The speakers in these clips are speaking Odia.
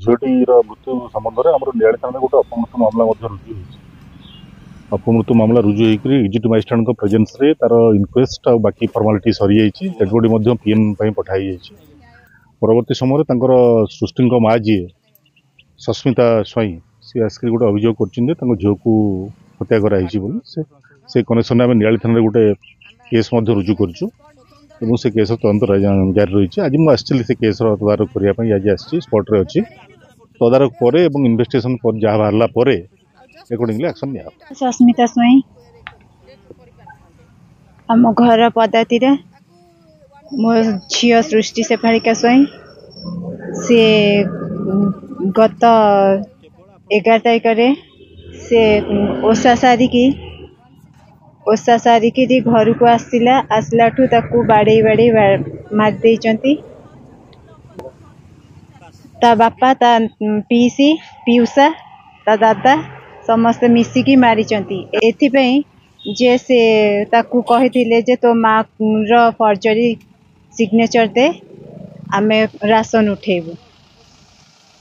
ଝିଅଟିର ମୃତ୍ୟୁ ସମ୍ବନ୍ଧରେ ଆମର ନିଆଳି ଥାନାରେ ଗୋଟେ ଅପମୃତ୍ୟୁ ମାମଲା ମଧ୍ୟ ରୁଜୁ ହୋଇଛି। ଅପମୃତ୍ୟୁ ମାମଲା ରୁଜୁ ହୋଇକରି ଏକ୍ଜିକ୍ୟୁଟିଭ୍ ମାଜିଷ୍ଟ୍ରେଟଙ୍କ ପ୍ରେଜେନ୍ସରେ ତାର ଇନକ୍ୱେଷ୍ଟ ଆଉ ବାକି ଫର୍ମାଲିଟି ସରିଯାଇଛି। ଡେଡ୍ ବଡି ମଧ୍ୟ ପିଏମ୍ ପାଇଁ ପଠା ହେଇଯାଇଛି। ପରବର୍ତ୍ତୀ ସମୟରେ ତାଙ୍କର ସୃଷ୍ଟିଙ୍କ ମା ଯିଏ ସସ୍ମିତା ସ୍ୱାଇଁ ସେ ଆସିକି ଗୋଟେ ଅଭିଯୋଗ କରିଛନ୍ତି ଯେ ତାଙ୍କ ଝିଅକୁ ହତ୍ୟା କରାଯାଇଛି ବୋଲି। ସେ କନେକ୍ସନରେ ଆମେ ନିଆଳି ଥାନାରେ ଗୋଟେ କେସ୍ ମଧ୍ୟ ରୁଜୁ କରିଛୁ ଏବଂ ସେ କେସ୍ର ତଦନ୍ତ ଜାରି ରହିଛି। ଆଜି ମୁଁ ଆସିଥିଲି ସେ କେସ୍ର ତଦାରଖ କରିବା ପାଇଁ, ଆଜି ଆସିଛି, ସ୍ପଟ୍ରେ ଅଛି। ତଦାରଖ ପରେ ଏବଂ ଇନଭେଷ୍ଟିଗେସନ ଯାହା ବାହାରିଲା ପରେ ଏକର୍ଡିଂଲି ଆକ୍ସନ ନିଆହେବ। ସସ୍ମିତା ସ୍ୱାଇଁ ଆମ ଘର ପଦାତିରେ ମୋ ଝିଅ ସୃଷ୍ଟି ଶେଫାଳିକା ସ୍ୱାଇଁ ସେ ଗତ 11 ତାରିଖରେ ସେ ଓଷା ସାରିକି ଘରକୁ ଆସିଲାଠୁ ତାକୁ ବାଡ଼େଇ ମାରି ଦେଇଛନ୍ତି। ତା ବାପା, ତା ପିଉସା, ତା ଦାଦା ସମସ୍ତେ ମିଶିକି ମାରିଛନ୍ତି। ଏଥିପାଇଁ ଯେ ସେ ତାକୁ କହିଥିଲେ ଯେ ତୋ ମା'ର ଫର୍ଜରୀ ସିଗ୍ନେଚର ଦେ, ଆମେ ରାସନ ଉଠେଇବୁ।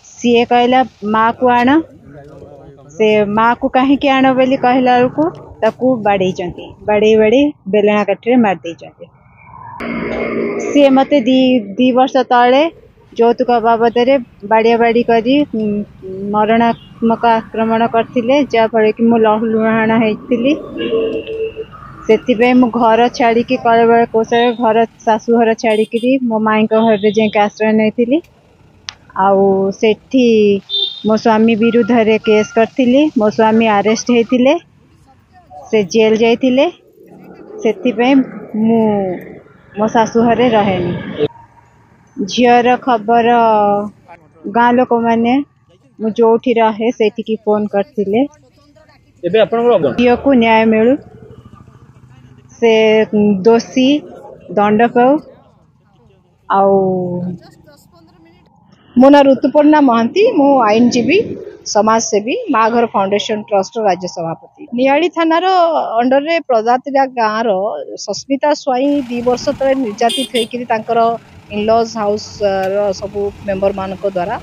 ସିଏ କହିଲା ମା'କୁ ଆଣ। ସେ ମା'କୁ କାହିଁକି ଆଣ ବୋଲି କହିଲା ବେଳକୁ ତାକୁ ବାଡ଼େଇଛନ୍ତି। ବାଡ଼େଇ ବେଲଣା କାଠିରେ ମାରି ଦେଇଛନ୍ତି। ସିଏ ମୋତେ ଦି ବର୍ଷ ତଳେ ଯୌତୁକ ବାବଦରେ ବାଡ଼ିଆବାଡ଼ି କରି ମରଣାତ୍ମକ ଆକ୍ରମଣ କରିଥିଲେ, ଯାହାଫଳରେ କି ମୁଁ ଲହୁଲୁହାଣ ହେଇଥିଲି। ସେଥିପାଇଁ ମୁଁ ଘର ଛାଡ଼ିକି କଳେବର କୌଶଳରେ ଶାଶୁଘର ଛାଡ଼ିକିରି ମୋ ମାଇଁଙ୍କ ଘରେ ଯାଇକି ଆଶ୍ରୟ ନେଇଥିଲି। ଆଉ ସେଠି ମୋ ସ୍ୱାମୀ ବିରୁଦ୍ଧରେ କେସ୍ କରିଥିଲି। ମୋ ସ୍ୱାମୀ ଆରେଷ୍ଟ ହେଇଥିଲେ, ସେ ଜେଲ୍ ଯାଇଥିଲେ। ସେଥିପାଇଁ ମୁଁ ମୋ ଶାଶୁଘରେ ରହେନି। ଝିଅର ଖବର ଗାଁ ଲୋକମାନେ ମୁଁ ଯୋଉଠି ରହେ ସେଇଠିକି ଫୋନ କରିଥିଲେ। ଝିଅକୁ ନ୍ୟାୟ ମିଳୁ, ସେ ଦୋଷୀ ଦଣ୍ଡ ପାଉ। ଆଉ ମୋ ନାଁ ଋତୁପର୍ଣ୍ଣା ମହାନ୍ତି, ମୁଁ ଆଇନଜୀବୀ, ସମାଜସେବୀ, ମା ଘର ଫାଉଣ୍ଡେସନ ଟ୍ରଷ୍ଟର ରାଜ୍ୟ ସଭାପତି। ନିଆଳି ଥାନାର ଅଣ୍ଡରରେ ପ୍ରଜାତିରା ଗାଁର ସସ୍ମିତା ସ୍ୱାଇଁ 2 ବର୍ଷ ତଳେ ନିର୍ଯାତିତ ହୋଇକରି ତାଙ୍କର ଇନଲଜ ହାଉସର ସବୁ ମେମ୍ବର ମାନଙ୍କ ଦ୍ୱାରା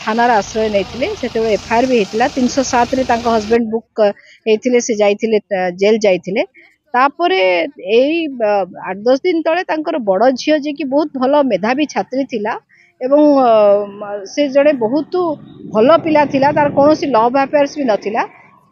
ଥାନାର ଆଶ୍ରୟ ନେଇଥିଲେ। ସେତେବେଳେ ଏଫଆଇଆର ବି ହେଇଥିଲା। 307ରେ ତାଙ୍କ ହଜବେଣ୍ଡ ବୁକ୍ ହେଇଥିଲେ, ସେ ଯାଇଥିଲେ ଜେଲ୍ ଯାଇଥିଲେ। ତାପରେ ଏଇ 8-10 ଦିନ ତଳେ ତାଙ୍କର ବଡ଼ ଝିଅ ଯିଏକି ବହୁତ ଭଲ ମେଧାବୀ ଛାତ୍ରୀ ଥିଲା ଏବଂ ସେ ଜଣେ ବହୁତ ଭଲ ପିଲା ଥିଲା, ତାର କୌଣସି ଲଭ୍ ଆଫେୟାର୍ସ ବି ନଥିଲା।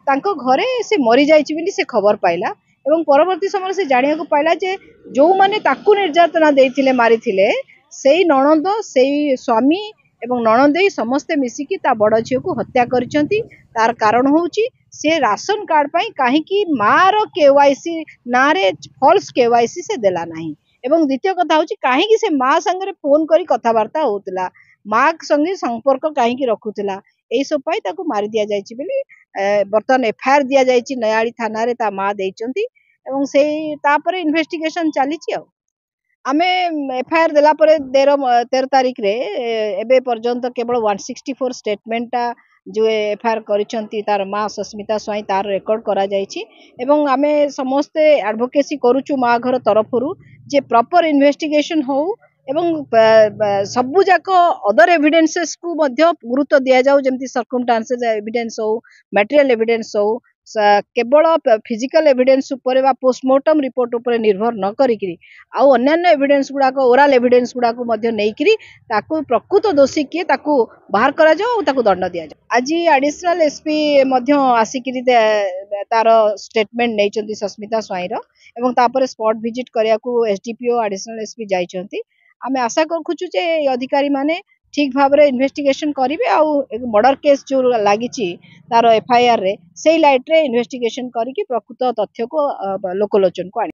ତାଙ୍କ ଘରେ ସେ ମରିଯାଇଛି ବୋଲି ସେ ଖବର ପାଇଲା ଏବଂ ପରବର୍ତ୍ତୀ ସମୟରେ ସେ ଜାଣିବାକୁ ପାଇଲା ଯେ ଯୋଉମାନେ ତାକୁ ନିର୍ଯାତନା ଦେଇଥିଲେ, ମାରିଥିଲେ, ସେଇ ନଣନ୍ଦ, ସେଇ ସ୍ୱାମୀ ଏବଂ ନଣନ୍ଦେଇ ସମସ୍ତେ ମିଶିକି ତା ବଡ଼ ଝିଅକୁ ହତ୍ୟା କରିଛନ୍ତି। ତାର କାରଣ ହେଉଛି ସେ ରାସନ କାର୍ଡ ପାଇଁ କାହିଁକି ମାର କେୱାଇସି ନାଁରେ ଫଲ୍ସ କେୱାଇସି ସେ ଦେଲା ନାହିଁ ଏବଂ ଦ୍ୱିତୀୟ କଥା ହେଉଛି କାହିଁକି ସେ ମା ସାଙ୍ଗରେ ଫୋନ କରି କଥାବାର୍ତ୍ତା ହଉଥିଲା, ମା ସଙ୍ଗେ ସମ୍ପର୍କ କାହିଁକି ରଖୁଥିଲା। ଏଇସବୁ ପାଇଁ ତାକୁ ମାରି ଦିଆଯାଇଛି ବୋଲି ବର୍ତ୍ତମାନ ଏଫଆଇଆର ଦିଆଯାଇଛି ନୟାଳି ଥାନାରେ, ତା ମା ଦେଇଛନ୍ତି ଏବଂ ସେଇ ତାପରେ ଇନଭେଷ୍ଟିଗେସନ ଚାଲିଛି। ଆଉ ଆମେ ଏଫଆଇଆର ଦେଲା ପରେ 13 ତାରିଖରେ ଏବେ ପର୍ଯ୍ୟନ୍ତ କେବଳ 164 ଷ୍ଟେଟମେଣ୍ଟଟା ଯେଉଁ ଏଫଆଇଆର କରିଛନ୍ତି ତାର ମା ସସ୍ମିତା ସ୍ୱାଇଁ, ତାର ରେକର୍ଡ କରାଯାଇଛି ଏବଂ ଆମେ ସମସ୍ତେ ଆଡଭୋକେସି କରୁଛୁ ମା ଘର ତରଫରୁ ଯେ ପ୍ରପର ଇନଭେଷ୍ଟିଗେସନ ହଉ ଏବଂ ସବୁ ଯାକ ଅଦର ଏଭିଡେନ୍ସେସକୁ ମଧ୍ୟ ଗୁରୁତ୍ୱ ଦିଆଯାଉ, ଯେମିତି ସର୍କମଷ୍ଟାନ୍ସେସ୍ ଏଭିଡେନ୍ସ ହଉ, ମ୍ୟାଟେରିଆଲ ଏଭିଡେନ୍ସ ହଉ, କେବଳ ଫିଜିକାଲ ଏଭିଡେନ୍ସ ଉପରେ ବା ପୋଷ୍ଟମର୍ଟମ ରିପୋର୍ଟ ଉପରେ ନିର୍ଭର ନ କରିକିରି ଆଉ ଅନ୍ୟାନ୍ୟ ଏଭିଡେନ୍ସ ଗୁଡ଼ାକ, ଓରାଲ ଏଭିଡେନ୍ସ ଗୁଡ଼ାକୁ ମଧ୍ୟ ନେଇକିରି ତାକୁ ପ୍ରକୃତ ଦୋଷୀ କିଏ ତାକୁ ବାହାର କରାଯାଉ ଆଉ ତାକୁ ଦଣ୍ଡ ଦିଆଯାଉ। ଆଜି ଆଡିସନାଲ ଏସପି ମଧ୍ୟ ଆସିକିରି ତାର ଷ୍ଟେଟମେଣ୍ଟ ନେଇଛନ୍ତି ସସ୍ମିତା ସ୍ୱାଇଁର ଏବଂ ତାପରେ ସ୍ପଟ ଭିଜିଟ କରିବାକୁ ଏସଡିପିଓ ଆଡିସନାଲ ଏସପି ଯାଇଛନ୍ତି। ଆମେ ଆଶା ରଖୁଛୁ ଯେ এই ଅଧିକାରୀମାନେ ଠିକ ଭାବରେ ଇନଭେଷ୍ଟିଗେସନ କରିବେ ଆଉ ମର୍ଡର କେସ୍ ଯୋଉ ଲାଗିଛି ତାର ଏଫଆଇଆର ରେ ସେଇ ଲାଇଟରେ ଇନଭେଷ୍ଟିଗେସନ କରିକି ପ୍ରକୃତ ତଥ୍ୟକୁ ଲୋକଲୋଚନକୁ ଆଣିବେ।